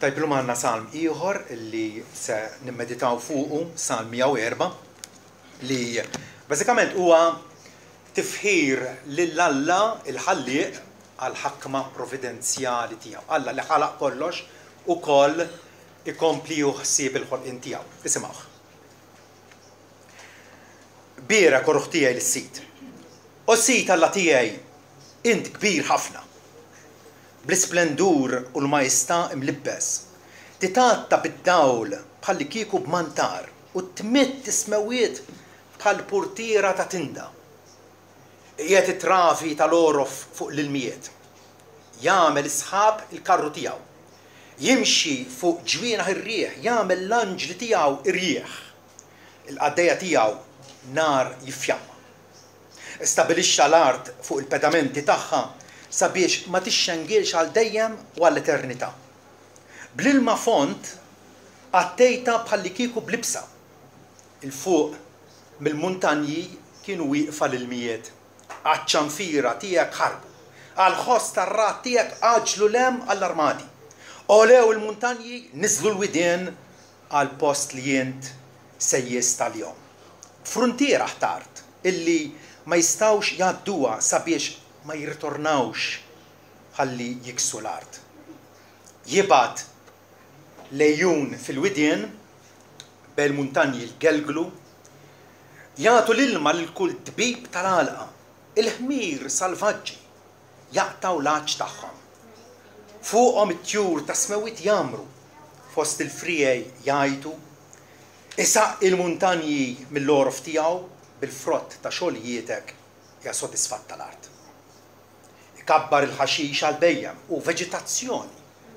طيب لو معنا salm ieħor li se nimmeditaw fuqu, Salm 104, li bażikament huwa tifħir lil Alla il-ħallieq għal ħakma providenzjali tiegħu. Alla li ħalaq kollox ukoll ikompli ħsieb il-ħolqien tiegħu. Isimgħuh. Biera korruħ tiegħi lis-sit. U sit Alla tiegħi int kbir ħafna. Bl-isplendur u l-majestà imlibbes. Titatta bid-dawl bħalli kieku b'mantar u tmitt ismewiet bħal portiera ta' tinda. Qiegħed it-trafi tal-orof fuq l-ilmijiet. Jagħmel isħab il-karru tiegħu. Jimxi fuq ġwienaħ ir-rieħ, jagħmel l-anġli tiegħu ir-rieħ. Il-qaddejja tiegħu nar jiffjamma. Stabilixxa l-art fuq il-pedamenti tagħha sabiex ma tixxengilx għal dejjem u għall-eternità. Bl-ilma font għattejta bħalli kieku blibsa. Il-fuq mill-muntanji kienu wieqfa l-ilmijiet. Għaċ-ċanfira tiegħek ħarbu. Għal-ħoss tar-rat tiegħek għaġlu lem għall-armadi. Olew il-muntanji niżlu l-widien għal-post li jint sejjes tal-jom. Frontiera ħtart illi ma jistawx jgħadduha sabiex ma jirtornawx ħalli jiksu l-art. Jibgħat lejjun fil-widien bel-muntanji l-gelglu jagħtu l-ilma l-kull dbib tal-għalqa. Il-ħmir salvaġġi jaqtaw l-għaġġ tagħhom. Fuqhom it-tjur ta' smewit jamru fost il-frijej jgħidu. Isaq il-muntanji mill-orof tiegħu bil-frott ta' xogħlijitek ja sodisfatta l-art. Kabbar il-ħaxix għal-bejjem u veġitazzjoni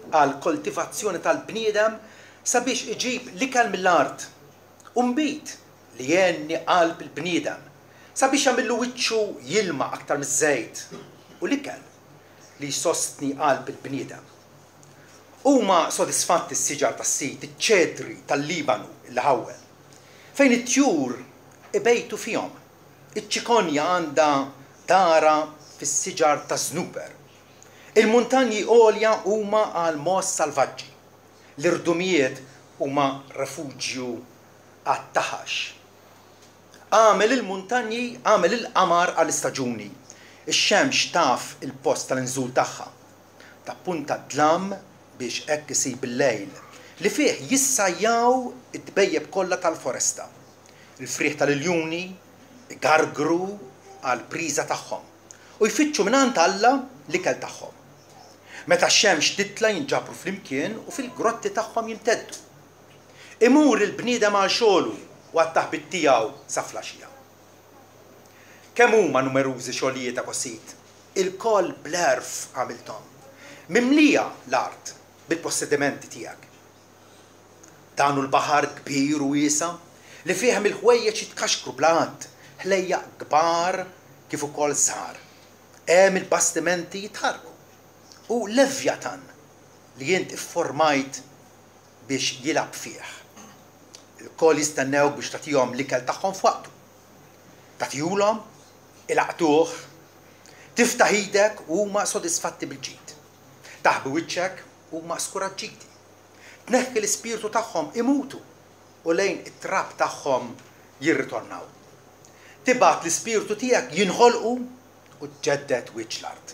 għal-koltivazzjoni tal-bniedem sabiex iġib l-ikel mill-art. Umbit li jenni qalb il-bniedem sabiex jagħmillu wiċċu jilma aktar miż-żejt u l-ikel li jsostni qalb il-bniedem. Huma sodisfatti s-siġar tas-sit, iċ-ċedri tal-Libanu li ħawel, fejn it-tjur ibejtu fihom. Iċ-ċikonja għandha dara fis-siġar ta' żnuper. Il-muntanji għolja huma għal mos salvaġġi. L-irdumijiet huma refuġju għat-taħax. Għamel il-muntanji, għamel il-qamar għall-istaġuni. Ix-xemx taf il-post tal-inżul tagħha. Tappunta dlam biex hekk isib il-lejl li fih jissajjaw id-dbejjeb kollha tal-foresta. Il-frieħ tal-iljuni gargru għal-priża tagħhom u jfittxu mingħand Alla l-ikel tagħhom. Meta x-xemx titla jinġabru flimkien u fil-grotti tagħhom jimteddu. Imur il-bniedem għal xogħlu u għat-taħbit tiegħu sa flaxija. Kemm huma numerużi xogħlijiet ta' kosit, il-koll bl-erf għamilthom. Mimlija l-art bil-possedimenti tiegħek. Danu l-baħar kbir u wiesa li fih il-ħwejjeġ jitkaxkru blant, ħlejja kbar kif ukoll żgħar. Hemm il-bastimenti jitħarku. U Levjatan li jint ifformajt biex jilab fih. Il-koll jistennewk biex tagħtihom l-ikel tagħhom f'waqtu. Tagħtihulhom, ilaqtuh, tiftaħ idek u huma sodisfatti bil-ġid. Taħbi wiċċek huma skoraġġiti. Tneħħi l-ispirtu tagħhom imutu u lejn it-trab tagħhom jirritornaw. Tibgħat l-ispirtu tiegħek jinħolqu u tġeddet wiċċ l-art.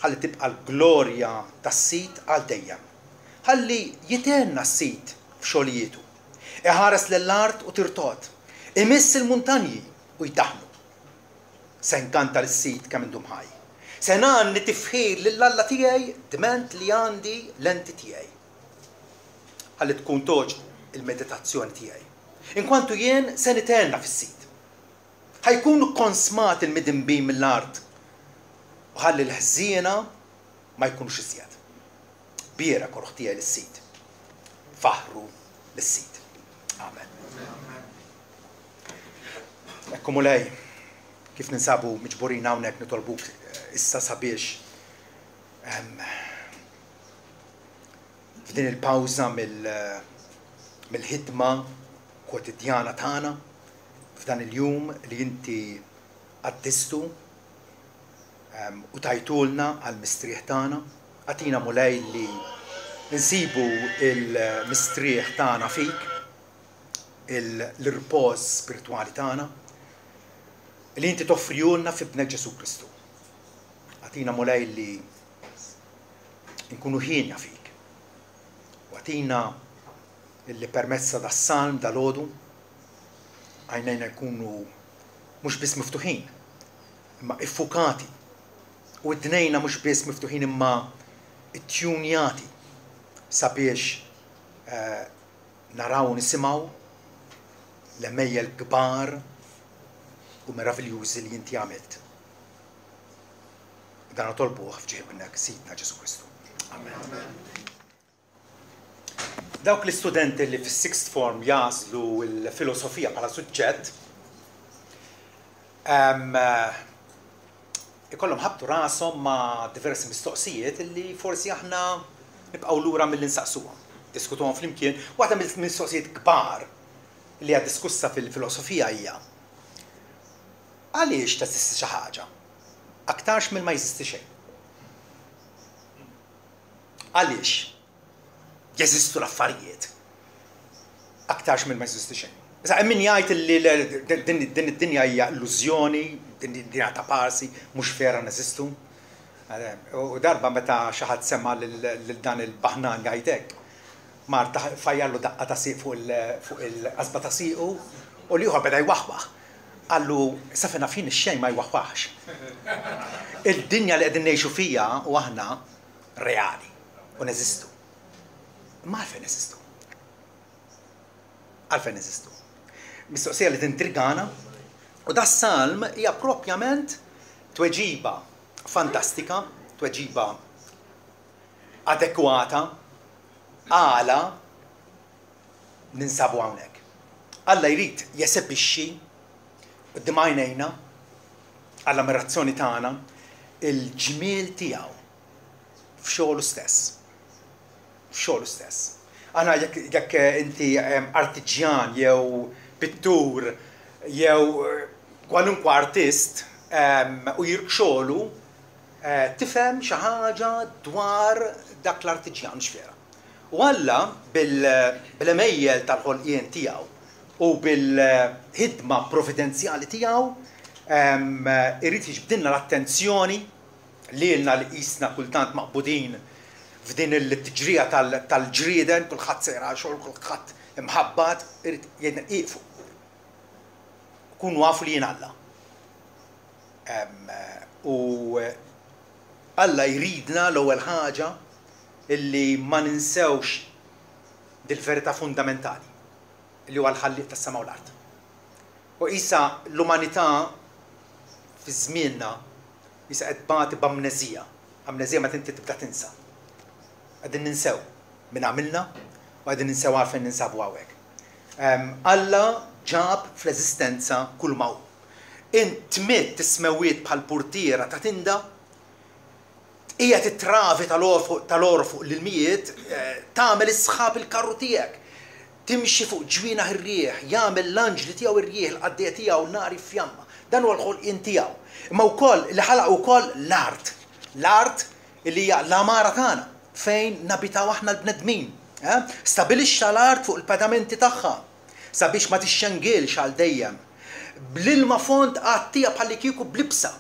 Ħalli tibqa' l-glorja tas-sit għal dejjem. Ħalli jitenna s-sit f'xogħlijietu. Iħares lill-art u tirtot. Imiss il-muntanji u jdaħnu. Se nkanta l-sit kemm indum ħaj. Se nanni tifħir lill-Alla tiegħi dment li għandi l-enti tiegħi. Ħalli tkun toġbu il-meditazzjoni tiegħi. Inkwantu jien se nitenna fis-sit. Ħajkunu konsmat il-midinbin mill-art u ħalli l-ħżiena ma jkunux iżjed. Biera korruħ tiegħi lis-sit. Faħru lis-sit. Amen. Ekku mulej, kif ninsabu miġburin hawnhekk nitolbuk issa sabiex f'din il-pawża mill-ħidma kwotidjana tagħna f'dan il-jum li inti qaddistu u tajtulna għal mistrieħ tagħna, għatina mulej li nsibu il-mistrieħ tagħna fik, l-ripoż spirituali tagħna li inti toffrijulna fi b'nek Ġesu Kristu. Għatina mulej li nkunu ħinja fik. U għatina li permezza das-salm dal-għodu għajnejna jkunu mhux biss miftuħin, imma iffukati. U id-dnejna mhux biss miftuħin imma ittjunjati sabiex naraw nisimgħu l-emmejja l-kbar u meraviljużi li inti għamilt. Dan tolbuh f'ġiebnek Sidna Ġesu Kristu. Amen. Dawk l-istudenti li fis-sixth form jażlu l-filosofija bħala suġġett ikollhom ħabtu rashom ma' diversi mistoqsijiet li forsi aħna nibqgħu lura mill-insaqsuhom. Diskutuhom flimkien, waħda mill-mistoqsijiet kbar li għad diskussa fil-filosofija hija għaliex teżisti xi ħaġa aktarx mill ma jeżisti xejn. Għaliex jeżistu l-affarijiet aktarx mill ma jeżisti xejn. Issa hemm min jgħid li din id-dinja hija illużjoni, din id-dinja ta' parsi, mhux vera neżistu. U darba meta xi ħadd semma lil dan il-baħnan jgħid hekk, Marta fajjallu daqqa ta' siq fuq il-qasba ta' siqu u li uħor beda jwaħwaħ. Għallu, safina fin ix-xejn ma jwaħwaħx. Il-dinja li qegħdin ngħixu fija u aħna reali u neżistu. Ma għalfejn neżistu? Għalfejn neżistu? Mistoqsija li tintrigana u da salm hija propjament tweġiba fantastika, tweġiba adekwata għala ninsabu hawnhekk. Alla jrid jesebixxi qudiem għajnejna għall-ammirazzjoni tagħna il-ġmiel tiegħu f'xogħlu stess. F'xogħlu stess. Aħna jekk inti artiġjan jew pittur jew kwalunkwe artist u jirk xogħlu tifhem xi ħaġa dwar dak l-artiġjan x'fiera. U Alla bil-emejjel tal-ħolqien tiegħu u bil-ħidma provvidenzjali tiegħu irid jiġbdilna l-attenzjoni lilna li qisna kultant maqbudin f'din il-tiġrija tal-ġrieden, kulħadd sejra xogħol, kulħadd imħabbat, irid jgħidna qiegħu. Kunu għafu li jien Alla. U Alla jridna l-ewwel ħaġa illi ma ninsewx dil-verità fundamentali li huwa l-ħalliq tas-sama u l-art. U issa l-umanità fi żmienna issa qed bagħti b'amneżija. Amneżija meta inti tibda tinsa. Qegħdin ninsew min għamilna u qegħdin ninsew għalfejn ninsabu hawnhekk. Alla ġab fl-eżistenza kull ma hu. Int tmiet tismewiet bħal purtiera ta' tinda hija titravi tal-orfu l-mijiet tagħmel isħab il-karru tiegħek. Timxi fuq ġwina ir-rieħ, jagħmel l-anġli tiegħu ir-rieħ, l-qaddejja tiegħu n-nar fjamma. Dan huwa l-ħolqien tiegħu. Imma wkoll li ħalaq ukoll l-art. L-art li hija l-amara tagħna fejn nabitaw aħna l-bnedmin. Stabilixxa l-art fuq il-pedamenti tagħha sabiex ma tixxengilx għal dejjem. Bl-ilma font għattija bħalli kieku blibsa.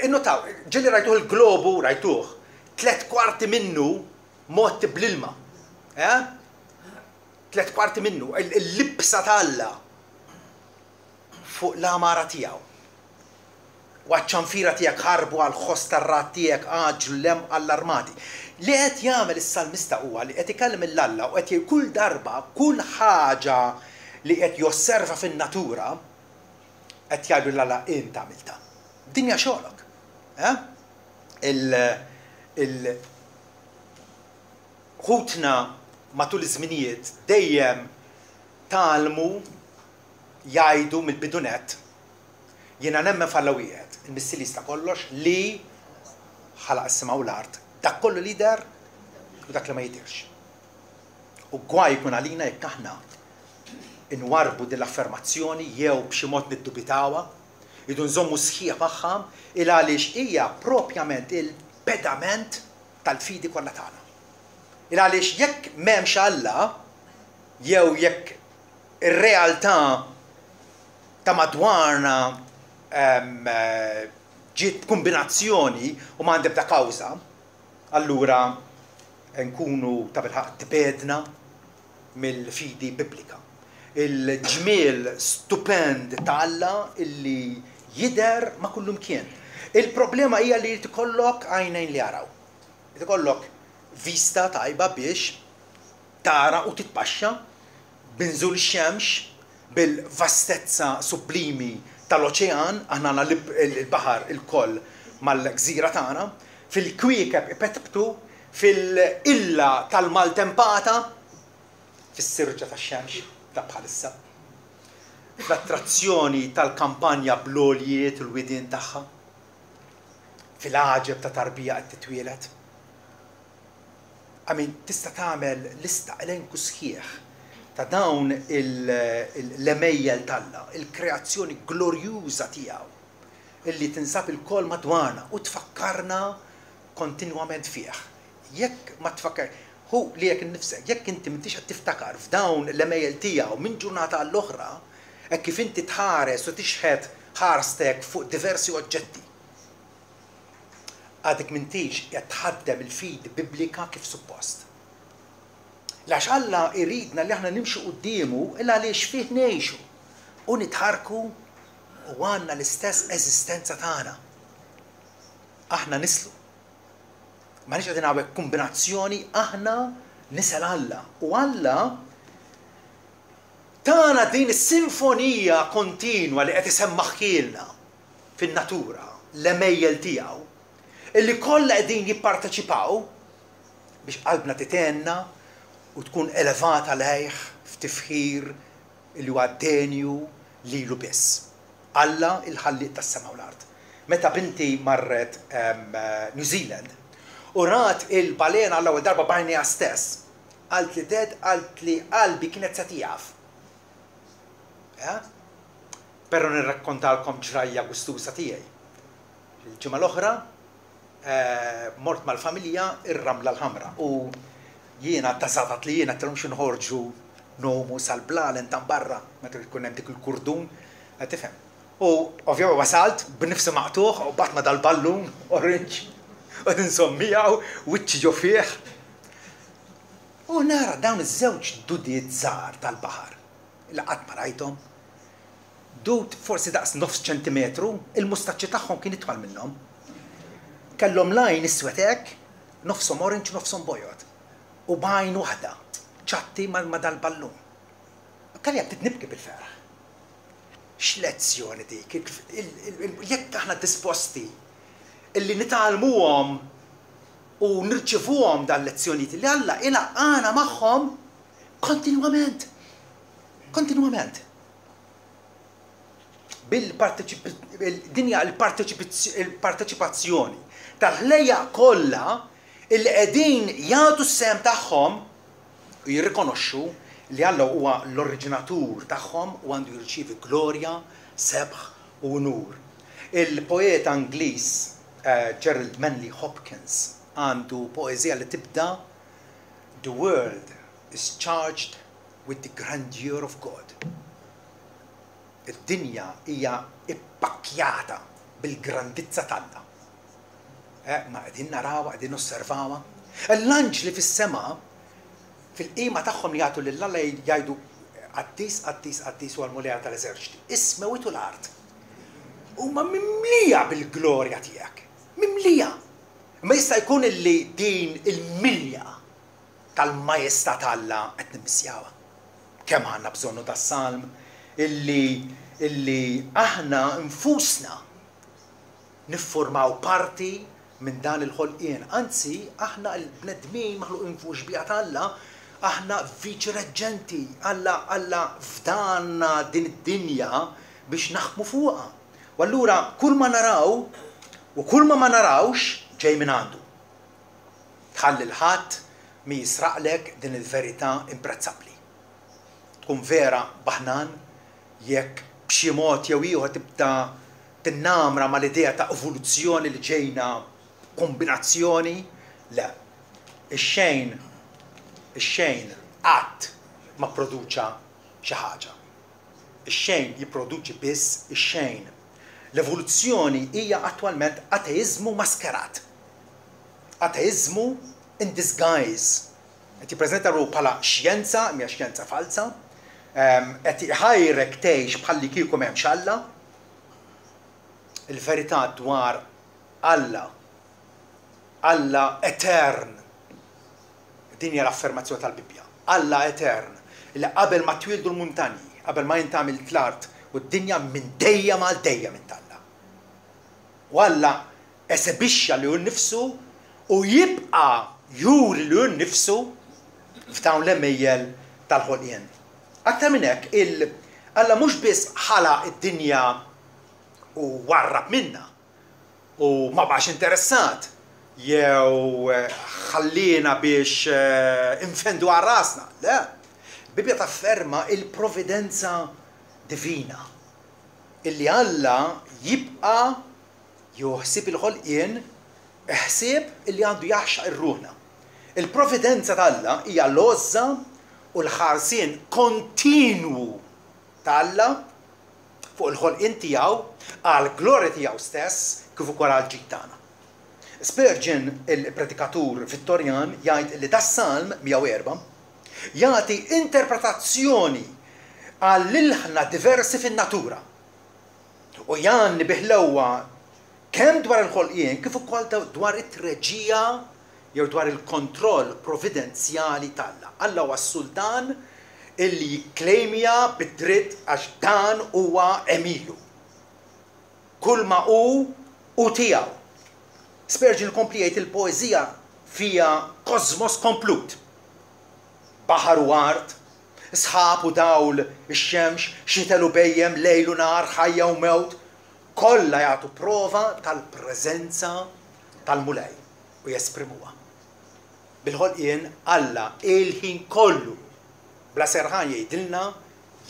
Innotaw, ġelli rajtuh il-globu, rajtuh, 3/4 minnu motti bl-ilma. 3/4 minnu, il-libsa tal-Alla fuq l-amara tiegħu. Waċċanfira tiegħek ħarbu għal ħoss tar-rat tiegħek għaġlu lem għall-armati. Li qed jagħmel is-salmista huwa li qed ikellem l-Alla u qed kull darba, kull ħaġa li qed josserva fin-natura qed jgħidu l-Alla int għamilta. Dinja xogħolok. Ħutna matul iż-żminijiet dejjem talmu jgħidu mill-bidunet jiena nemmen falla wieħed, il-missilis ta' kollox li ħalaq is-sema u l-art. Dak kollu li der u dak li ma jidirx. U gwaj jkun għalina jekk aħna inwarbu din l-affermazzjoni jew b'xi mod niddubitawha, jidu nżommu sħiħ magħha il għaliex hija propjament il-pedament tal-fidi kollha tagħna. għaliex jekk m'hemmx Alla jew jekk ir-realtà ta' madwarna ġiet kombinazzjoni u ma għandha kawża, allura nkunu ta' bilħaq tibedna mill-fidi biblika. Il-ġmiel stupend ta' Alla illi jidher ma' kullum kien. Il-problema hija li tikollok għajnejn li jaraw. Tikollok vista tajba biex tara u titpaxxa binżul xemx bil-vastezza sublimi tal-oċean, aħna il-baħar il-koll mal-gżira tagħna, fil-kwiekeb ipetbtu, fil-illa tal-maltempata, fis-sirġa tax-xemx ta' bħalissa, fl-attrazzjoni tal-kampanja bl-oljiet il-widien tagħha, fil-għaġeb ta' tarbija qed titwielet. Tista' tagħmel lista elenku sħiħ ta' dawn l-emejjel talla, il-kreazzjoni glorjuża tiegħu illi tinsab il-kol madwarna u tfakkarna kontinwament fih. Jekk ma tfakkar, hu li jekk innifsek, jekk inti m'intix qed tiftakar f'dawn l-emejjel tiegħu minn ġurnata għall-oħra, hekk kif inti tħares u tixħed ħarstek fuq diversi oġġetti. Għadek m'intix qed tħaddem il-fid biblika kif suppost. Għax Alla iridna li aħna nimxu qudiemu illa għaliex fih ngħixu u nitħarku u għandna l-istess eżistenza tagħna. Aħna nislu. Ma nix qegħdin hawnhekk kombinazzjoni aħna nisel Alla u Alla tagħna din is-sinfonija kontinwa li qed isemmaħħilna fin-natura l-emejjel tiegħu illi kollha qegħdin jipparteċipaw biex qalbna titenna u tkun elevata lejh f'tifħir li huwa denju lilu biss. Alla il-ħalliq tas-sema u l-art. Meta binti marret New Zealand u rat il-balena Alla u darba bajnija stess, qalt li qalt li qalbi kienet se tijaf. Però nirrakkontalkom ġrajja gustusa tiegħi. Il-ġimgħa l-oħra mort mal-familja ir-Ramla l-Ħamra u jiena tasatat li jiena t-tellhom xinħorġu nomu sal-blalen tan barra, meta jkun hemm dik il-kurdun, tifhem. U ovvjament wasalt b'nifsi maqtuħ u batma dal-ballun orange u tinsommija u wiċċi ġo fih. U nara dawn iż-żewġ dudiet żgħar tal-baħar li qatt ma rajthom. Dud forsi daqs nofs ċentimetru, il-mustaċċi tagħhom kien idħol minnhom. Kellhom lajn iswed hekk, nofshom orange nofshom bojod. U bajn waħda, ċatti ma dal-ballun. Kalli għabtit nibki bil-ferħ. X'lezzjoni dik, jekk aħna disposti illi nitgħalmuhom u nirċivuhom dal-lezzjonijiet li Alla ilaqgħana magħhom kontinwament. Kontinwament. Dinja il-parteċipazzjoni tal-ħlejja kollha illi qegħdin jagħtu s-sem tagħhom u jirrikonoxxu li Alla huwa l-oriġinatur tagħhom u għandu jirċievi glorja, sebħ u nur. Il-poeta Ingliż Gerald Manley Hopkins għandu poeżija li tibda The world is charged with the grandeur of God. Id-dinja hija ippakkjata bil-grandizza tagħna. Ma qegħdin narawha, qegħdin osservawha. L-lanġ li fis-sema fil-qima tagħhom li jagħtu lil Alla jgħidu qaddis u għall-muljar tal-eżerċiti. Ismewitu l-art. Huma mimlija bil-glorja tiegħek. Mimlija. Ma jista' jkun illi din il-milja tal-majestà Alla qed nimmissjawha. Kemm għandna bżonnu tas-salm illi aħna nfusna niffurmaw parti minn dan il-ħolqien. Anzi, aħna l-bnedmin maħluqin fuq xbija Alla, aħna viċi reġġenti Alla f'danna din id-dinja biex naħdmu fuqha. U allura kull ma naraw u kull ma narawx ġej minn għandu. Tħalli l-ħadd mi jisraqlek din il-verità imprezzabbli. Tkun vera baħnan jekk b'xi mod jew ieħor tibda tinnamra mal-idea ta' evoluzzjoni li ġejna kombinazzjoni, le. Ix-xejn ix-xejn qatt ma pproduċa xi ħaġa. Ix-xejn jipproduċi biss ix-xejn. L-evoluzzjoni hija attwalment ateizmu mascherat. Ateizmu in disguise. Qed jippreżenta ruħu bħala xjenza, mija xjenza falsa, qed iħajrek tgħix bħalli kieku m'hemmx Alla. Il-verità dwar Alla, Alla etern. Din hija l-affermazzjoni tal-Bibbja. Alla etern, li qabel ma twildu l-muntanji, qabel ma jintamil l-art u d-dinja minn dejjem għal dejjem intalla. U Alla esebixxa li hu nnifsu u jibqa' juri li hu nnifsu f'dawn l-emmejjel tal-ħolqien. Aktar minn hekk, Alla mhux biss ħalaq id-dinja u warrab minna u ma bax interessat jew ħallina biex infendu għal rasna. Le, Bibbja tafferma il-providenza divina illi Alla jibqa' joħsib il-ħolqien ħsieb illi għandu jaħxaq ir-ruħna. Il-providenza tal-Alla hija l-għoża u l-ħarsien kontinwu tal-Alla fuq il-ħolqien tiegħu għal glorja tiegħu stess kif ukoll għal ġid tagħna. Spurgeon, il-predikatur Vittorjan, jgħid li das-Salm 104 jagħti interpretazzjoni għall-ilħna diversi fin-natura. U janni biħlewwa kemm dwar il-ħolqien kif ukoll dwar it-treġija jew dwar il-kontroll providenzjali tal-Alla. Alla huwa s-sultan illi jikklejmja bid-dritt għax dan huwa emilu. Kull ma hu tiegħu. Spurgeon kompli jgħid il-poeżija fija kosmos komplut. Baħar u art, sħab u dawl, ix-xemx, xitel u bejjem, lejl u nar, ħajja u mewt, kollha jagħtu prova tal-preżenza tal-Mulej u jesprimuha. Bil-ħolqien Alla il-ħin kollu bla serħan jgħidilna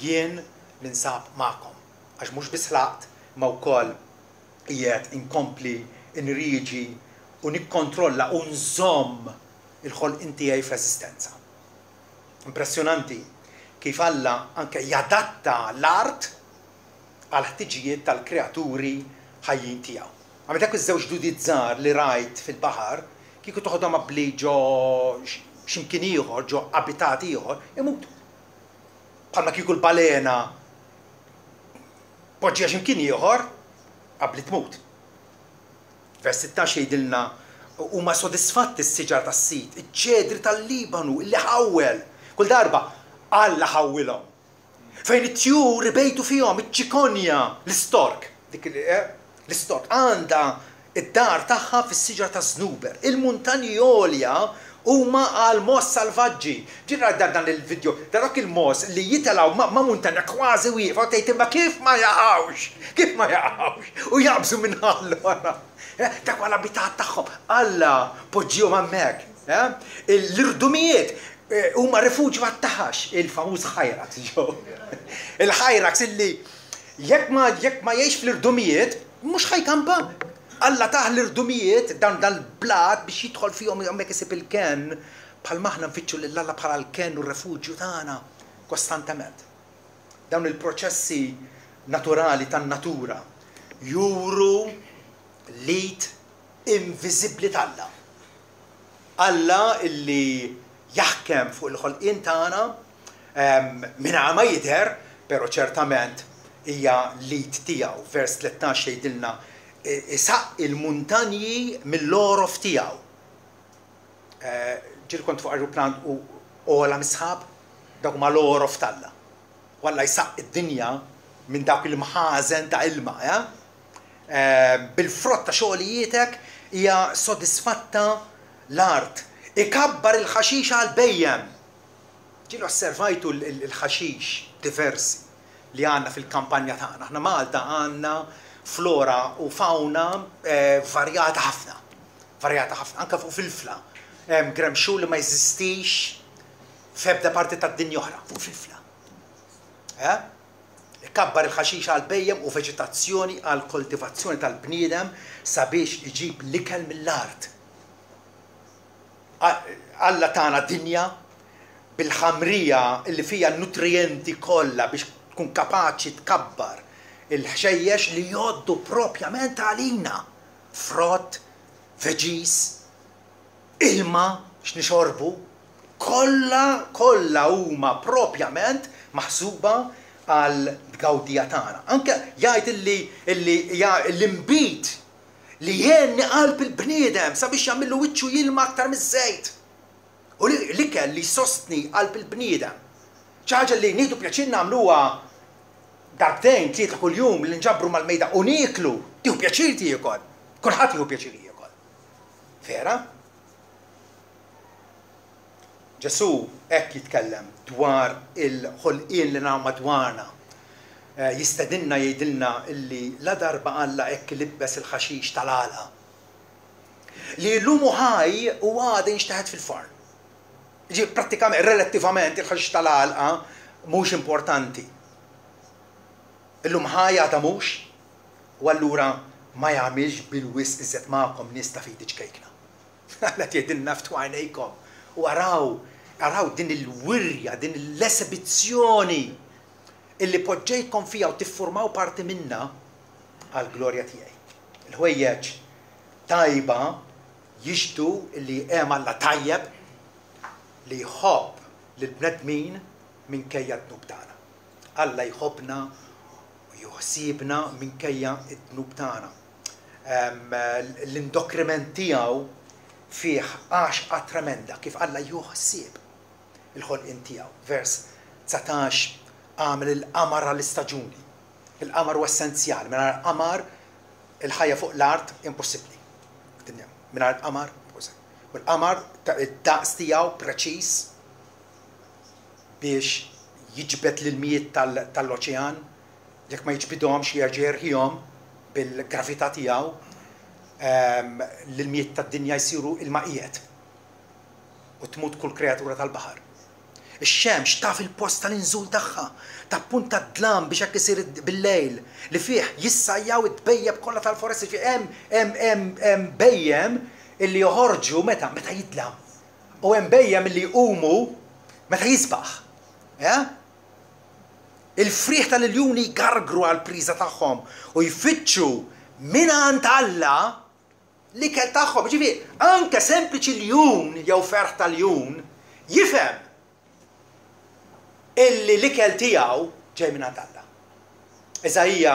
jien ninsab magħkom. Għax mhux biss ħlaqt ma wkoll qiegħed inkompli inriġi u nikkontrolla u nżomm il-ħolqien tiegħi f'reżistenza. Impressjonanti kif Alla anke jadatta l-art għal ħtiġijiet tal-kreaturi ħajjin tiegħu. Għamet dak iż-żewġ dudi żgħar li rajt fil-baħar kieku toħodhom abbli ġo x'imkien ieħor, ġo abitat ieħor, imutu. Bħalma kieku l-balena poġġija x'imkien ieħor, qabli tmut. Vers 16 jgħidilna huma sodisfatti s-siġar tas-sit, iċ-ċedri tal-Libanu, illi ħawwel. Kull darba Alla ħawwilhom. Fejn it-tjur bejtu fihom iċ-ċikonja, l-istork, dik l-istork għandha id-dar tagħha fis-siġar ta' Żnuber. Il-muntanji għolja huma għal mos salvaġġi. Ġirra dar dan il-video, dak il-mos li jitelaw ma' muntanja kważi wieqfa u tgħid imma kif ma jaqgħux, u jaqbżu minn allora. Dak għal abitat tagħhom. Alla poġġihom hemmhekk. L-irdumijiet huma rifuġju għat-taħax, il-famuż ħajrax ġew. Il-ħajrax illi jekk ma jgħix fl-irdumijiet mhux ħajkampa. Alla taħ l-irdumijiet dan dal-blat biex jidħol fihom hemmhekk isib il-ken bħal maħna nfittxu lil Alla bħala l-ken u r-refuġju tagħna kostantement. Dawn il-proċessi naturali tan-natura juru lit inviżibbli tal-Alla. Alla illi jaħkem fuq il-ħolqien tagħna mingħajr ma jidher, però ċertament hija lit tiegħu. Vers 13 jgħidilna isaq il-muntanji mill-orof tiegħu. Ġieli kont fuq ajruplan u ola misħab dawk ma l-orof tal-Alla. Walla jsaq id-dinja minn dawk il-mħażen ta' ilma. Bil-frott ta' xogħlijietek hija sodisfatta l-art. Ikabbar il-ħaxix għal-bejjem. Ġieli osservajtu il-ħaxix diversi li għandna fil-kampanja tagħna. Aħna Malta għandna flora u fauna varjata ħafna. Anke fuq fil-fla. Gremxu li ma jeżistix f'ebda parti tad-dinja oħra fuq fil-fla. Ikabbar il-ħaxix għal-bejjem u veġetazzjoni għal koltivazzjoni tal-bniedem sabiex iġib l-ikel mill-art. Alla tagħna dinja bil-ħamrija li fija n-nutrienti kollha biex tkun kapaċi tkabbar il-ħxejjex li jgħoddu propjament għalina. Frott, veġis, ilma x'nixorbu, kollha huma propjament maħsuba għal gawdija tagħna. Anke jgħid illi l-imbit li jenni qalb il-bniedem sabiex jagħmillu wiċċu jilma aktar miż-żejt. U l-ikel li sostni qalb il-bniedem. Xi ħaġa li nieħdu pjaċir nagħmluha darbtejn tlieta kuljum li nġabru mal-mejda u nieklu, tieħu pjaċir tiekol. Kulħadd jieħu pjaċir jiekol. Vera? Ġesu hekk jitkellem dwar il-ħolqien li nagħmlu madwarna. Jistedinna jgħidilna illi la darba Alla hekk libbes il-ħaxix tal-għala. Li l-lumu ħaj u għada jinxtaħed fil-forn. Ġi prattikament, relattivament il-ħaxix tal-għalqa mhux importanti. Illum ħaj għada mhux u allura ma jagħmilx bil-wisq iżet magħkom nies ta' fidi ċkejkna. Alla tgħidilna ftu għajnejkom u araw din il-wirja, din l-esibizzjoni illi poġġejtkom fija u tiffurmaw parti minna għal-glorja tiegħi. Il-ħwejjeġ tajba jixtu illi hemm Alla tajjeb li jħobb lill-bnedmin minkejja d-dnub tagħna. Alla jħobbna u juħsibna minkejja d-dnub tagħna. L-indokriment tiegħu fih għaxqa tremenda kif Alla juħsib il-ħolqien tiegħu. Vers 19 għamel il-qamar għall-istaġuni. Il-qamar huwa essenzjali. Mingħajr qamar il-ħajja fuq l-art impossibbli. Mingħajr qamar impossibbli. U l-qamar id-daqs tiegħu preċiż biex jiġbed l-ilmijiet tal-oċean jekk ma jiġbidhomx jerġa' jerħihom bil-gravità tiegħu l-ilmijiet tad-dinja jsiru il-maqijiet u tmut kull kreatura tal-baħar. Ix-xemx taf il-post tal-inżul tagħha, tappunta d-dlam biex hekk isir bil-lejl li fih jissajjaw it-bejjeb kollha tal-foresti fih hemm bejjem illi joħorġu meta jidlam. U hemm bejjem illi jqumu meta jisbaħ. Il-frieħ tal-iljuni jgargru għall-priża tagħhom u jfittxu mingħand Alla l-ikel tagħhom. Ġifieri, anke sempliċi ljun jew ferħ tal-ljun jifhem illi l-ikel tiegħu ġej minn Alla. Iżajja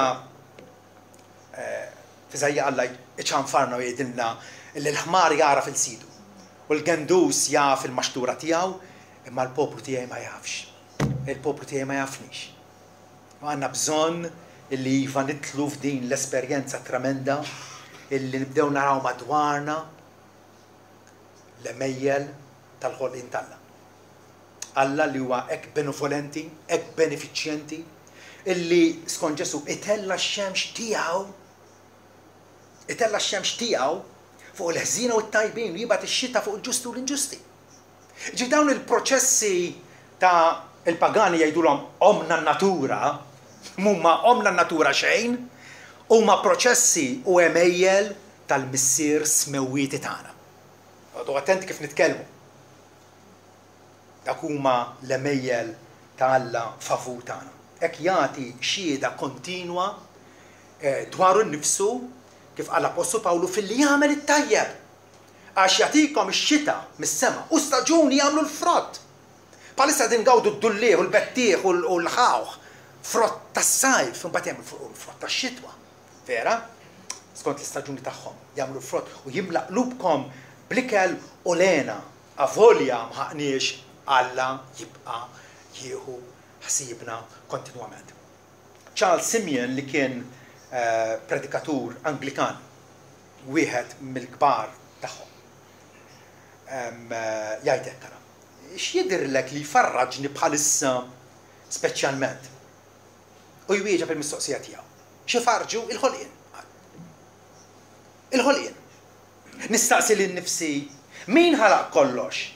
Alla iċanfarna u jgħidilna li l-ħmar jara fil-sidu u l-gendus jaf il-maxtura tiegħu imma l-poplu tiegħi ma jafx. Il-poplu tiegħi ma jafnix. U għandna bżonn illi iva nitlu f'din l-esperjenza tremenda illi nibdew naraw madwarna l-emejjel tal-ħolqien tagħna. Alla li huwa hekk benevolenti, hekk benefiċjenti, illi skont Ġesu itella x-xemx tiegħu fuq il-ħżina u t-tajbin u jibgħat ix-xita fuq il-ġusti u l-inġusti. Ġi dawn il-proċessi ta' il-pagani jgħidulhom omna natura, mhuma omna natura xejn, huma proċessi u emejjel tal-missier smewwieti tagħna. Għodu attenti kif nitkellmu. Dak huma l-emejjel ta' Alla favur tagħna. Hekk jagħti xhieda kontinwa dwaru nnifsu kif qal l-Apostolu Pawlu fil-li jagħmel it-tajjeb. Għax jagħtikom ix-xita mis-sema u staġuni jagħmlu l-frott. Bħalissa din gawdu d-dullieħ u l-bettieħ u l-ħawħ frott tas-sajf, imbagħad jagħmlu frott tax-xitwa. Vera? Skont l-istaġuni tagħhom jagħmlu l-frott u jimla qlubkom bl-ikel u lena avolja mħaqniex Alla jibqa' jieħu ħsiebna kontinwament. Charles Simeon li kien predikatur Anglikan, wieħed mill-kbar tagħhom, jgħid hekk ara. X'jidhirlek li jfarraġni bħalissa speċjalment? U jwieġeb il-mistoqsija tiegħu. X'ifarġu il-ħolqien. Il-ħolqien. Nistaqsi lil nnifsi min ħalaq kollox?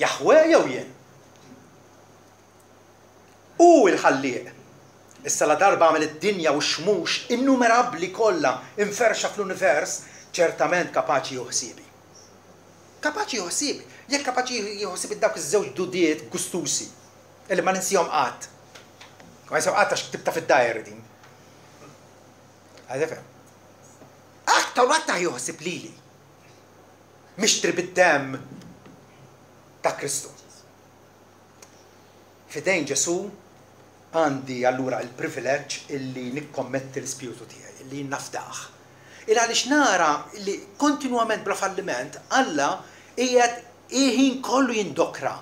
Jaħwe jew jien? U l-ħallieq. Issa la darba għamel id-dinja u xmux innumerabbli kollha inferxa fl-univers ċertament kapaċi juħsibi. kapaċi jħossib, jekk kapaċi jħossib id-dawk iż-żewġ dudiet gustusi, illi ma ninsihom qatt. Ma jisaw qatt għax tibta fid-dajri din. Għadefem. Aktar u aktar jħossib lili. Mixtri bid-dem ta' Kristu. Fidejn Ġesu għandi allura il-privileġġ illi nikkommetti l-ispirtu tiegħi, illi nafdaħ. Għaliex nara li kontinuament bla falliment, Alla qiegħed ħin kollu jindokra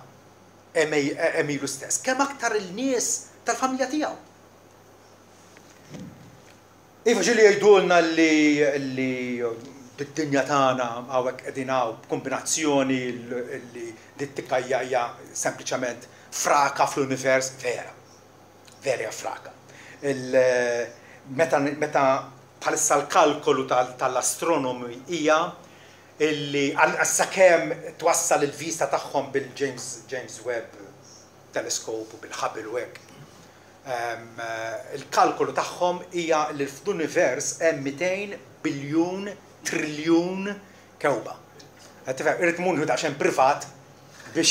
emilu stess, kemm aktar il-nies tal-familja tiegħu. Iva ġili jgħidulna li bid-dinja tagħna hawnhekk qegħdin hawn b'kombinazzjoni li dittikajja hija sempliċement fraka fl-univers, vera fraka. Meta bħalissa l-kalkolu tal-astronomi hija illi sakemm twassal il-vista tagħhom bil-James Webb teleskop u bil-Hubble u hekk. Il-kalkolu tagħhom hija li fl-univers hemm 200 biljun triljun kewba. Irrid mun għaxen privat biex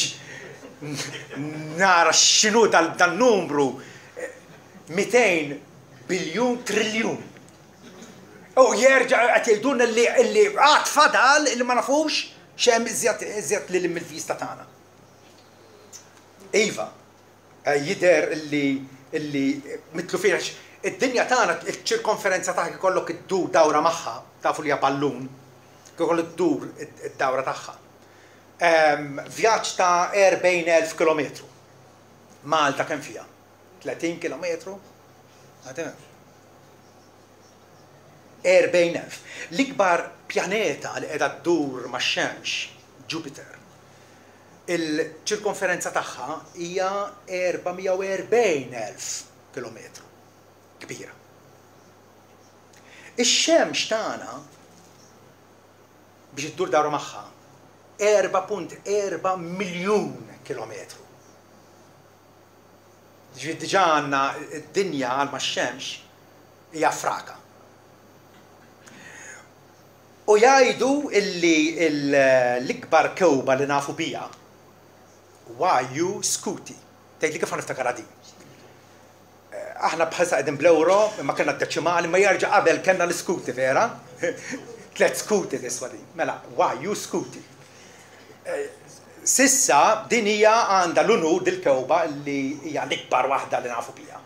nara x'inhu dan-numru 200 biljun triljun. U jerġa' qed jgħidulna li qatt fadal li ma nafux x'hemm iżjed lil mill-vista tagħna. Iva, jidher illi mitlu fina id-dinja tagħna iċ-ċirkonferenza tagħha ikollok iddur dawra magħha, tafu li hija ballun, ikollok iddur id-dawra tagħha. Vjaġġ ta' 40,000 kilometru. Malta kemm fiha? 30 kilometru? 40,000. L-ikbar pjaneta li qiegħda ddur max-Xemx, Jupiter, il-ċirkonferenza tagħha hija 440,000 kilometru. Kbira. Ix-Xemx tagħna biex iddur dawra magħha 4.4 miljun kilometru. Diġà għandna d-dinja għal max-Xemx hija fraka. U jgħidu illi l-ikbar kewba li nafu bija Waju Scuti. Tgħidli kif niftakar din. Aħna bħalsa qegħdin bl-euro, imma kellna d-deċimali, ma jerġa' qabel kellna l-Scuti vera. 3 Scuti tiswa din. Mela, Waju Scuti. Sissa din hija għandha l-unur dil-kewba li hija l-ikbar waħda li nafu bija.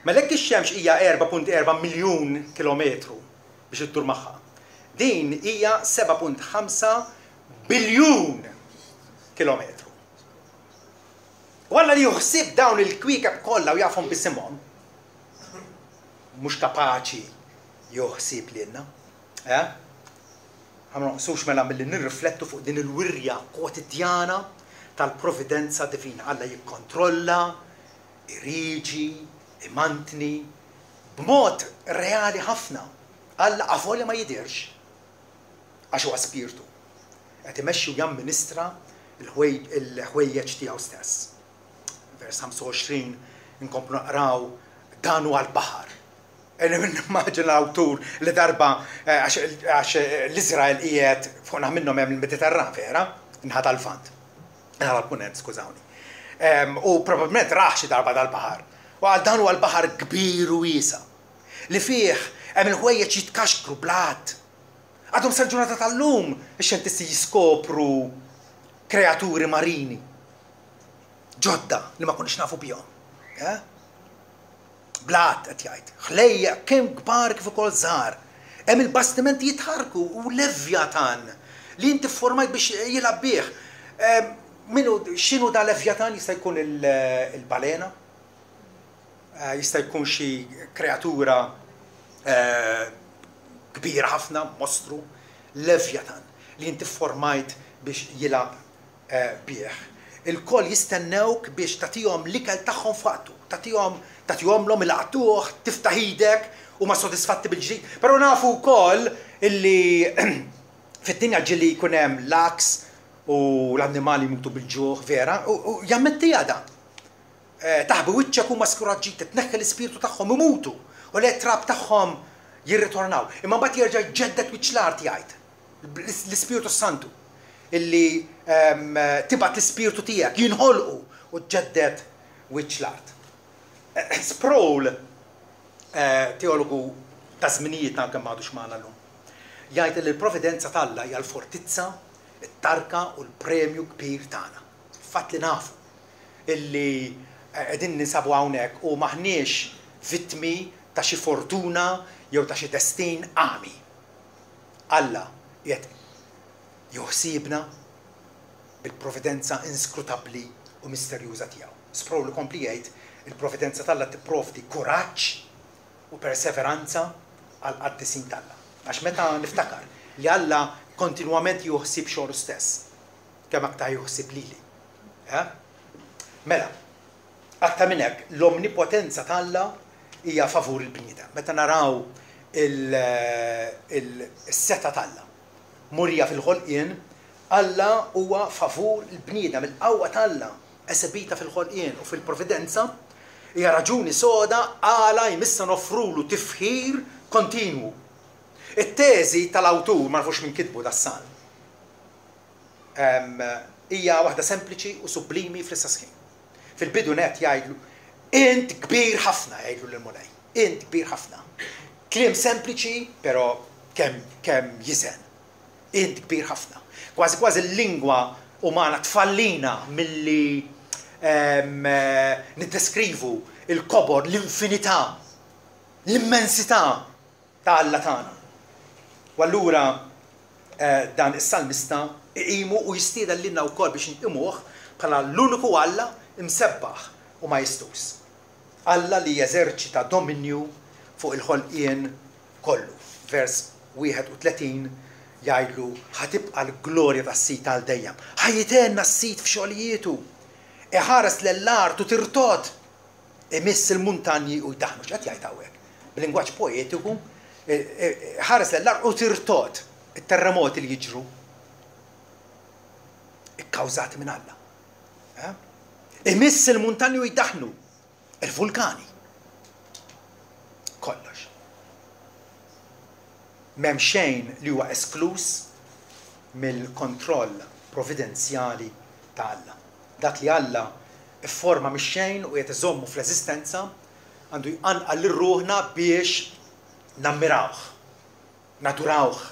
Mela hekk ix-Xemx hija 4.4 miljun kilometru biex iddur magħha. Din hija 7.5 biljun kilometru. U Alla li juħsib dawn il-kwiekeb kollha u jafhom bisimhom, mhux kapaċi juħsib lilna. Ħa naqsux mela milli nirriflettu fuq din il-wirja kwotidjana tal-providenza divina. Alla jikkontrolla, iriġi, imantni, b'mod reali ħafna. Alla għavolja ma jidirx. Għax huwa spirtu. Qed imexxi u jamministra il-ħwejjeġ tiegħu stess. Vers 25 inkomplu naqraw dan huwa l-baħar. Nimmaġina l-awtur li darba għax l-Iżrael qiegħed fuqna minnhom hemm il-Mediterran vera, inħata l-Vant. Inħata l-Punent, skużawni. U probabbilment raħ xi darba dal-baħar. U għal dan huwa l-baħar kbir u wiesa' li fih hemm il-ħwejjeġ jitkaxkru blat. Għadhom sal-ġurnata tal-lum ix-xjentisti jiskopru kreaturi marini. Ġodda li ma konniex nafu bihom. Blat qed jgħid. Ħlejja kemm kbar kif ukoll żgħar. Hemm il-bastimenti jitħarku u Levjatan li inti formajt biex jilgħab bih. X'inhu da Levjatan jista' jkun il-balena? Jista' jkun xi kreatura kbira ħafna, mostru, Levjatan, li inti formajt biex jilab bieħ. Il-koll jistennewk biex tatijom l-ikel tagħhom faqtu, tatijom l-om il-qatuħ, tiftaħidek u ma sodisfatti bil-ġid. Pero nafu wkoll illi fit-dinja ġili jkun hemm l-aks u l-annimali jmutu bil-ġuħ vera, u jammettija dan. Taħbi wiċċek u maskuraġġi, titneħħel l-ispirtu tagħhom imutu, u le trab tagħhom jirritornaw. Imma mbagħad jerġa' jġeddet wiċċ l-art jgħid, l-Ispiritu Santu. اللي تبعت السبيرتو تيجك ينهلقوا وتجدد ويتش الارض. سبرول تيولوجو تزمنيتنا كما ما عادوش معنا لهم جايت اللي البروفيدنزا تالا هي الفورتيزا التاركا والبريميو كبير تاعنا. فات اللي نعرفوا اللي قاعدين نسابوا هوناك وماهنيش فيتمي تا شي فورتونا يو تا شي دستين عامي. الله يحسيبنا بالبروفيدنزا انسكروتابلي وميستريوزا تياو. سبرول كومبليت البروفيدنزا تالا تبروفدي كوراج وبرسيفرانزا على القديسين تالا. عش متى نفتكر اللي الله كونتينوامنت يحسب شعور ستاس كما كتا يحسب ليلي. ها؟ ملا أكثر من هيك الأومنيبوتنزا تالا هي فافور البنيدة. متى نراو الستا تالا موريا في الخلقين الله هو فافور البنيدة من القوة تالا أسبيتا في الخلقين وفي البروفيدنزا هي رجوني سودا آلا يمسا نفرولو تفهير كونتينو. التازي تلاوتو ما نعرفوش من كتبه ده السان هي واحدة سمبليتشي وسبليمي في الساسخين. في البدونات يعيدلو انت كبير حفنا يعيدلو للمولاي انت كبير حفنا كلام سمبليتشي pero كم يزن انت كبير حفنا كوازي اللينغوا ومعنا تفلينا من اللي ندسكريفو الكبر الانفينيتا الامنسيتا تاع اللتانا. واللورا دان السلمستا يقيموا ويستيدا لنا وكل باش نقيموه بحال لونكو الله مسبح وما يستوس. الله اللي يزرتشتا دومينيو فوق الخلقين كله. فيرس 31 يعيدلو هتبقى الجلوريا تاع السيت تاع الديم هيتانا السيت في شغليته احارس للارت وترتوت امس المونتاني ويدحنو شات يعيطاوك باللنجواج بويتيكو حارس للارت وترتوت الترموت اللي يجروا الكوزات من الله. ها امس المونتاني ويدحنو الفولكاني كلش ممشين اللي هو اسكلوس من الكنترول بروفيدنسيالي تاع الله. ذاك اللي الله الفورما مشين ويتزوموا في ريزيستنسا عنده ينقل لروحنا باش نمراوخ ندوراوخ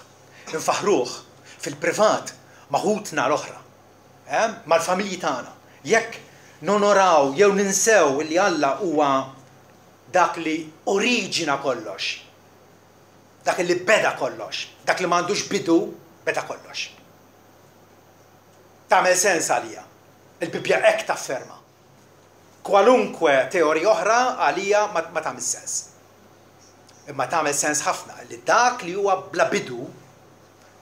نفخروخ في البريفات مهوتنا الاخرى مع الفاميلي تاعنا يك نونوراو يو ننساو اللي الله هو ذاك اللي اوريجينا كلش ذاك اللي بدا كلش ذاك اللي ما عندوش بدو بدا كلش. تعمل سنس عليا البيبيا اك تفرما كوالونكوه تيوري اخرى عليا ما تعمل سنس. اما تعمل سنس حفنا اللي ذاك اللي هو بلا بدو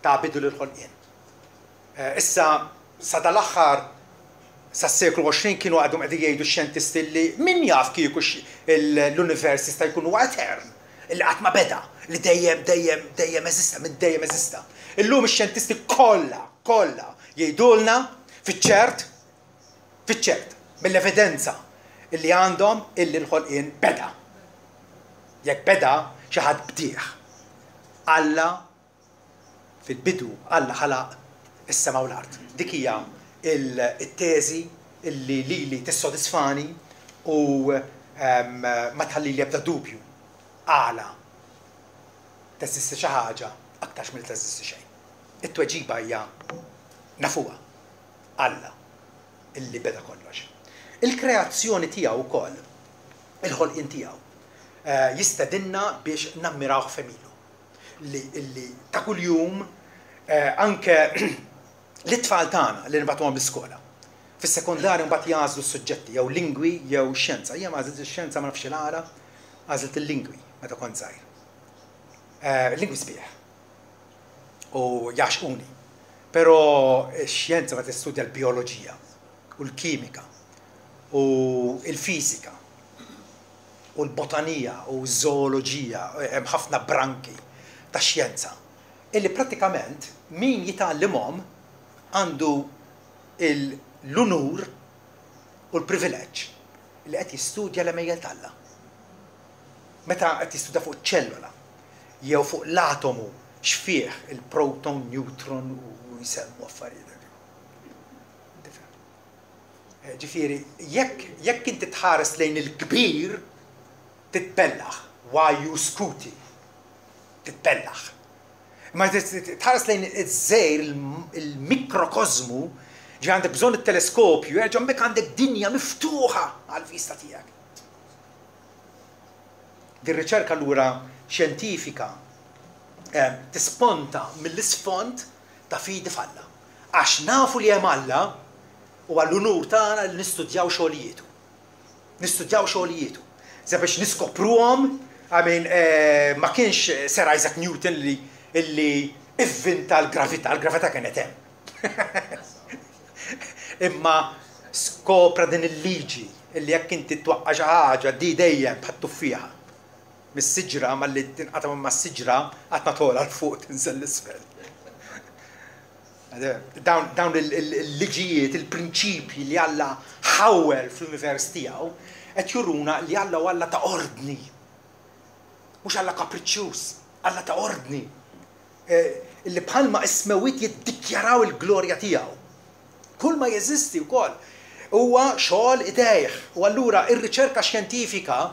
تاع بدو للخلقين. اسا صدى الاخر السيكل 20 كانوا قاعدين يعيدوا الشنتست اللي من يعرف كيف اليونيفرس يكونوا اترن اللي قاعد ما بدا اللي دايم ازيستا من دايم ازيستا. اللوم الشنتست كلها يدولنا في التشيرت من الافيدنسا اللي عندهم اللي الخلقين بدا ياك بدا شهد بديح الله في البدو الله خلق السماء والارض. ديك هي التازي اللي ليلي تسودسفاني وما تخلي لي ابدا دوبيو اعلى تزيست شي حاجه اكثر من تزيست شيء. التوجيبه هي نفوها الله اللي بدا كلش. الكرياتسيون تاعو كل الخلق تاعو يستدنا باش نمراو فاميلو اللي تا كل يوم انك الأطفال تاعنا اللي نبعتوهم بالسكولا في السكنداري نبعت يعزلوا السجتي يا لينغوي يا شينسا. هي ما عزلت الشينسا ما نعرفش العالم عزلت اللينغوي متى كنت صغير. اللينغوي صبيح ويعشقوني pero الشينسا بتستوديا البيولوجيا والكيميكا والفيزيكا والبوتانية والزولوجيا حفنا برانكي تا الشينسا اللي براتيكامنت مين يتعلمهم عنده الونور والبريفيليج اللي قاعد يستوديا لما يتعلم. متى قاعد يستوديا فوق التشيلولا يو فوق الاتومو شفيح البروتون نيوترون ويسموا افاريد ġifieri jekk inti tħares lejn il-kbir titbellaħ waju skuti titbellaħ. Ma tħares lejn iż-żejr il-mikrokozmu ġi għandek bżonn it-teleskopju jerġa' hemmhekk għandek dinja miftuħa għall-vista tiegħek. Din riċerka allura xjentifika tisponta mill-isfond ta' fidi falla. Għax nafu li hemm Alla u għall-unur tagħna li nistudjaw xogħlijietu. Nistudjaw xogħlijietu. Se biex niskopruhom, ma kienx Sir Isaac Newton illi ivvinta l-gravità kienet hemm. Imma skopra din il-liġi illi jekk inti twaqqa xi ħaġa di dejjem bħat-tuffiħa. Mis-siġra malli tinqata' mas-siġra qatt ma tola l fuq tinżel l-isfel. Dawn il-liġijiet, il-prinċipji li Alla ħawwer fl-univers tiegħu qed juruna li Alla u Alla ta' ordni. Mhux Alla kapriċċjuż, Alla ta' ordni. Illi bħalma ismewit jiddikjaraw il-glorja tiegħu. Kull ma jeżisti wkoll huwa xogħol idejh. U allura ir-riċerka xjentifika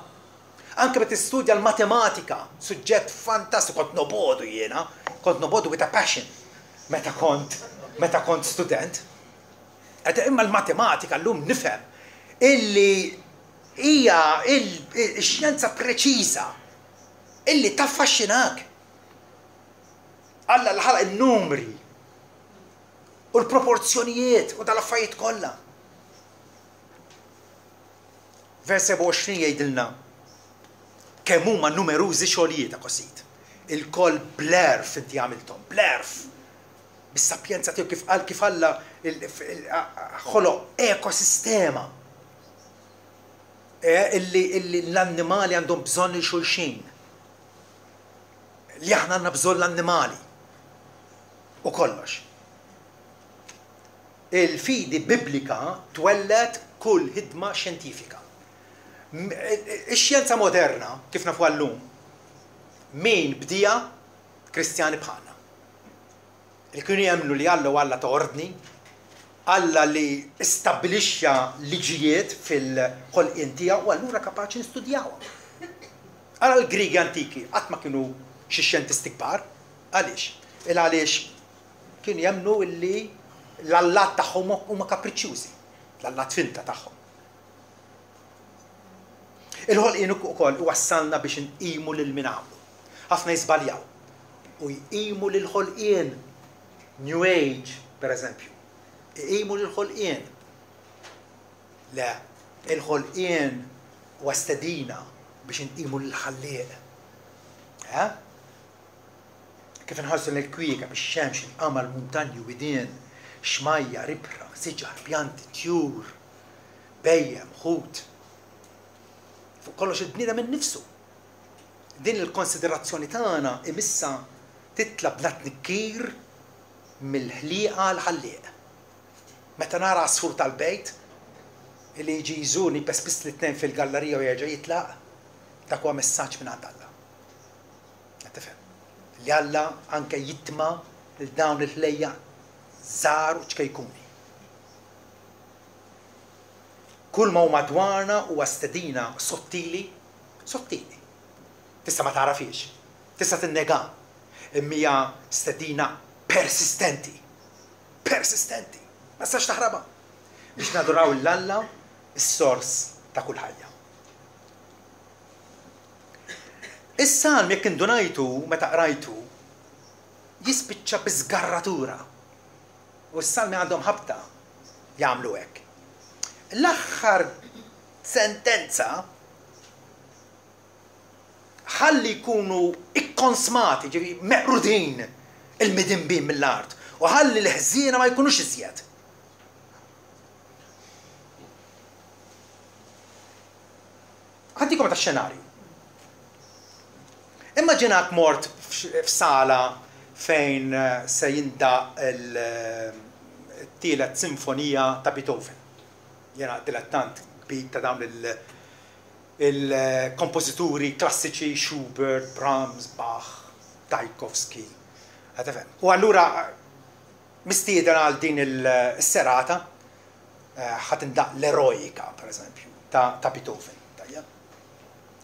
anke bit tistudja l-matematika, suġġett fantastiku, kont nobodu with a passion meta kont student. Imma l-matematika llum nifhem illi hija x-xjenza preċiża illi taffaxxinak. Alla l-ħalaq in-numri u l-proporzjonijiet u dal-affarijiet kollha. Vers 27 jgħidilna kemm huma numerużi xogħlijiet qosid. Il-koll blerf inti għamilthom, blerf. Bis-sapjenza tiegħu kif Alla ħoloq ekosistema. Illi l-annimali għandhom bżonn il xulxin. Li aħna għandna bżonn l-annimali. U kollox. Il-fidi biblika twellet kull ħidma xjentifika. Ix-xjenza moderna, kif nafu llum, min bdija Kristjani bħalna. Li kienu jemmnu li Alla u Alla ta' ordni, Alla li istabbilixxa liġijiet fil-ħolqien tiegħu u allura kapaċi nistudjawha. Ara l-Griegi antiki qatt ma kienu xi xjentisti kbar, għaliex? Għaliex kienu jemmnu li l-allat tagħhom huma kapriċċjużi, l-allat finta tagħhom. Il-ħolqien ukoll iwassalna biex nqimu lil min għamlu. Ħafna jiżbaljaw u jqimu lil ħolqien New Age, pereżempju. Jqimu lil ħolqien. Le, il-ħolqien huwa stedina biex nqimu lil ħallieq. Kif inħarsu l-kwieka bix-xemx, il-qamar, muntanji u widien, xmajja, ribra, siġar, pjanti, tjur, bejjem, ħut. Fuq kollox il-bniedem minn nifsu. Din il-konsiderazzjoni tagħna imissa titla bla tnikkir mill-ħlieqa l-ħallieq. Meta nara għasfur tal-bejt li jiġi jżurni biss l-tnejn fil-gallerija u jerġa' jitlaq, dak huwa messaġġ minn għand Alla. Tifhem. Li Alla anke jitma' lil dawn il-ħlejja żgħar u ċkejkuni. Kull ma hu madwarna huwa stedina sottili. Tista' ma tarafix, tista' tinnega. Imma stedina persistenti. Ma tistax taħrabha. Biex naduraw l-Alla is-sors ta' kull ħajja. Is-salm jekk indunajtu meta qrajtu jispiċċa biżgarratura. U s-salmi għandhom ħabta jagħmlu hekk. L-aħħar sentenza ħalli jkunu ikkonsmati, ġifi meqrudin il-midinbin mill-art u ħalli l-ħżiena ma jkunux iżjed. Ħaddikom ta' xenarju. Immaġinak mort f'sala fejn se jindaq il-tielet sinfonija ta' Beethoven. Jena dilettant kbir ta' dawn il-kompożituri klassiċi Schubert, Brahms, Bach, Tchaikovsky. U allura mistieden għal din is-serata ħatindaq l-eroika, per eżempju, ta' Beethoven.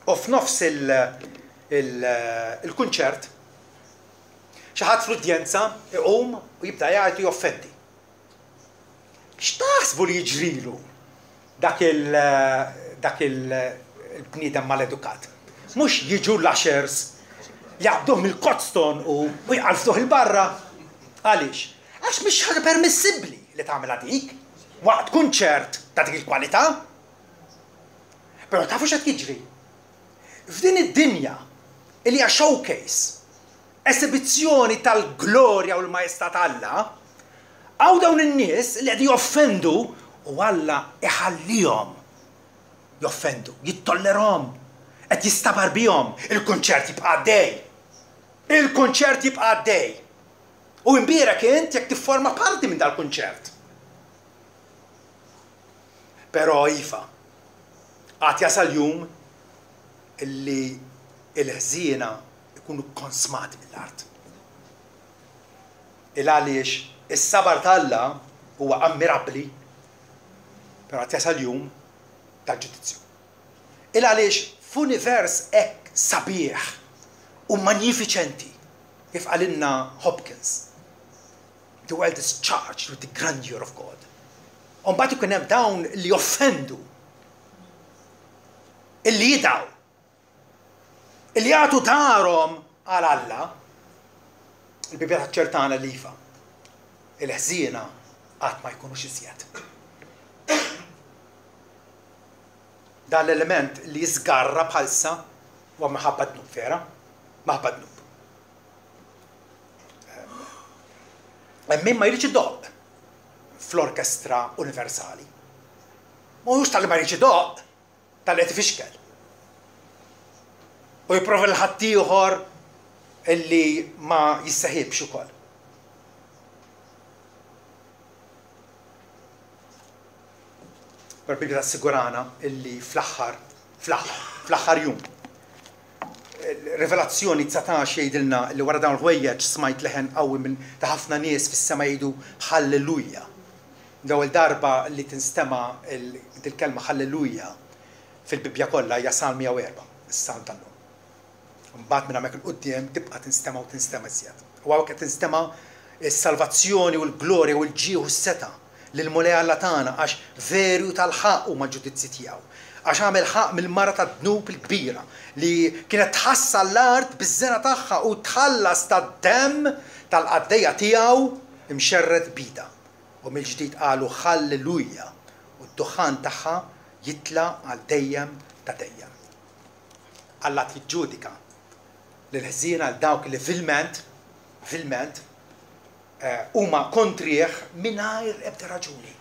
U f'nofs il-kunċert, xi ħadd fl-udjenza iqum u jibda jgħid u joffendi. X'taħsbu li jiġrilu dak il-bniedem mal-edukat? Mhux jiġu l-ashers jaqbduh mill-kotzton u jqalftuh il-barra. Għaliex? Għax mhix ħaġa permissibbli li tagħmilha dik waqt kunċert ta' dik il-kwalità. Però tafu x'qed jiġri? F'din id-dinja li hija showcase, esibizzjoni tal-glorja u l-majestat Alla, għaw dawn in-nies li qed joffendu u Alla iħallihom joffendu, jittollerhom, qed jistabar bihom, il-kunċert jibqa' għaddej. Il-kunċert jibqa' għaddej. U imbierek int jekk tifforma parti minn dal-kunċert. Però iva, għad jasal jum illi il-ħżiena ikunu konsmati mill-art. Il-għaliex is-sabar tal-Alla huwa ammirabbli, però għad jasal jum tal-ġudizzju. Il-għaliex f'univers hekk sabiħ u magnifiċenti kif għalinna Hopkins. The world is charged with the grandeur of God. Mbagħad ikun hemm dawn li joffendu, illi jidaw, illi jagħtu darhom għal Alla, il-Bibja taċċertana li iva, il-ħżiena qatt ma jkunux iżjed. Dan l-element li jiżgarra bħalsa huwa maħabba dnub, vera? Maħabba dnub. Min ma jridx idoq fl-orkestra universali. Mhux tal-li ma jridx idoq, tal-li qed ifixkel. U jipprova l-ħadd ieħor illi ma jissaħibx ukoll. Barbibja tassigurana illi fl-aħħar jum. Rivelazzjoni 19 jgħidilna li wara dawn il-ħwejjeġ smajt leħen qawwi minn ta' ħafna nies fis-sema jgħidu ħallelujja. L-ewwel darba li tinstema' il-kelma ħallelujja fil-Bibja kollha hija Salm 104, is-Salm tal-lum. Mbagħad minn hemmhekk il-qudiem tibqa' tinstema' u tinstema' żjed. U hawnhekk qed tinstema' is-salvazzjoni u l-glorja u l-ġieħ u s-seta' lil-mulej Alla tagħna għax veru tal-ħaq huma ġudizzji tiegħu. Għax għamel ħaq mill-mara tad-dnub il-kbira li kienet tħassa l-art biż-żena tagħha u tħallas tad-demm tal-qaddejja tiegħu imxerred bida. U mill-ġdid qalu ħallelujja u d-duħan tagħha jitla għal dejjem ta' dejjem. Alla tiġġudika l-ħżiena għal dawk li vilment huma kontrih mingħajr ebda raġuni.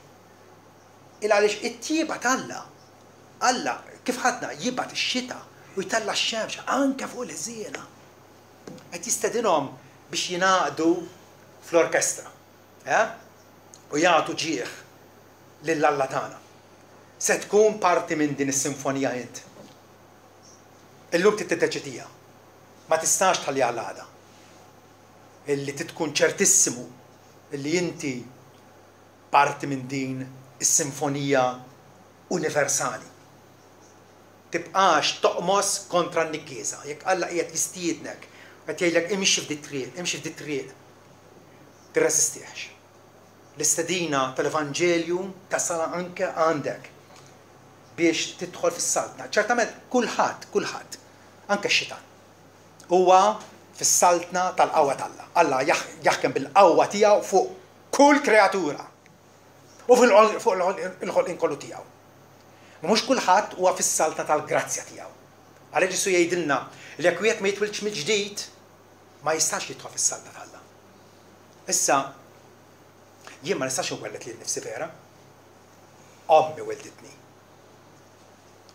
Il għaliex it-tjieba tal-Alla Alla kif ħadna jibgħat ix-xita u jtella x-xemx anke fuq il-ħżiena. Qed jistedinhom biex jingħaqdu fl-orkestra. U jagħtu ġieħ lill-Alla tagħna. Se tkun parti minn din is-sinfonija int. Illum titdeċidija. Ma tistax tħalli għal għada. Illi tkun ċertissimu illi inti parti minn din is-sinfonija universali. Tibqax toqmos kontra n-nikkiesa. Jekk Alla qiegħed jistiednek, qed jgħidlek imxi f'dik triq, tirresistihx. L-istedina tal-Evanġelju tasal anke għandek biex tidħol fis-saltna. Ċertament kulħadd, anke x-xitan, huwa fis-saltna tal-qawwa tal-Alla. Alla jaħkem bil-qawwa tiegħu fuq kull kreatura u fuq il-ħolqien kollu tiegħu. Mhux kulħadd huwa fis-saltna tal-grazzja tiegħu. Għalhekk Ġesu jgħidilna li jekk wieħed ma jitwilx mill-ġdid ma jistax jidħol fis-saltna tal-Alla. Issa jien ma nistax inwellet lil nnifsi vera. Ommi welditni.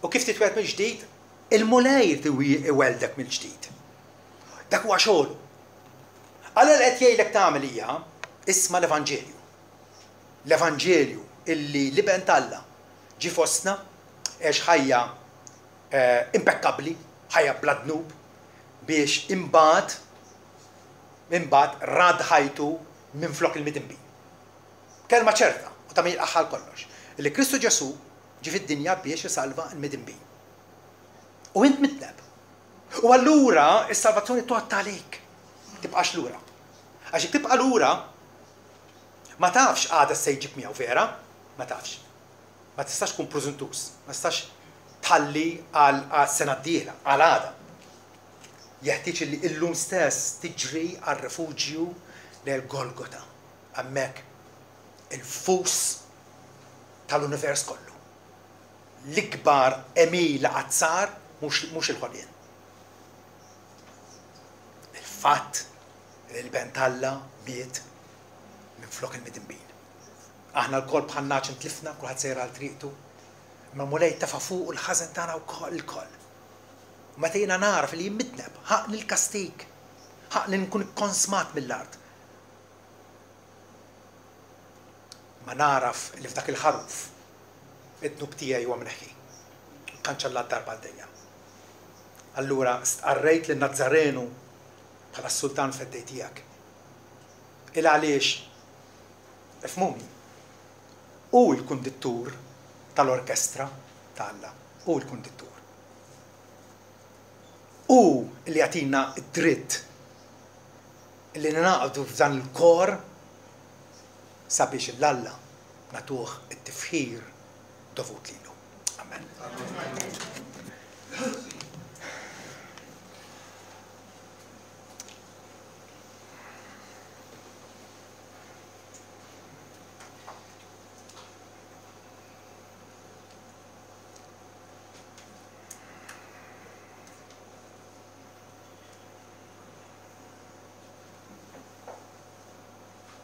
U kif titweled mill-ġdid, il-mulej iweldek mill-ġdid. Dak huwa xogħlu. Alla li qed jgħidlek tagħmel hija isma' l-Evanġelju. L-Evanġelju illi liben Alla ġi fostna għax ħajja impeccabbli, ħajja bla dnub biex imbagħad rad ħajtu minn flok il-midinbi. Kelma ċerta u ta' min aħħal kollox. اللي كريستو جاسو جي في الدنيا بيش يسالفا المدنبين وانت متنب وallura السالفاتوري تقعد عليك تبقاش لورا عشان تبقى لورا ما تعرفش قاعدة السيجك مياو فيرا ما تعرفش ما تستاش تكون بروزنتوس ما تستاش تحلي على السنة الديلة على هذا يحتاج اللي اللوم ستاس تجري على الرفوجيو للجولجوتا أماك الفوس تالونيفيرس كله الكبار أميل عتسار مش الخلين الفات اللي بنتالا ميت من فلوك المدنبين احنا الكل بحناش نتلفنا كل واحد سير على طريقته ما مولاي تفافوق الحزن تاعنا وكل الكل متينا نعرف اللي يمدنا حق للكاستيك حق نكون كونسمات من الارض ما نعرف اللي في ذاك الحروف اتنو بتياي ومنحكي كان شاء الله الدار بعدين allura استقريت للنتزارينو بحال السلطان فديتياك إلى علاش افهموني هو الكوندكتور تاع تاعنا هو الكوندكتور هو اللي يعطينا الدريت اللي ننقضوا في ذان الكور sabiex l-Alla natuh it-tifħir dovut lilu. Amen.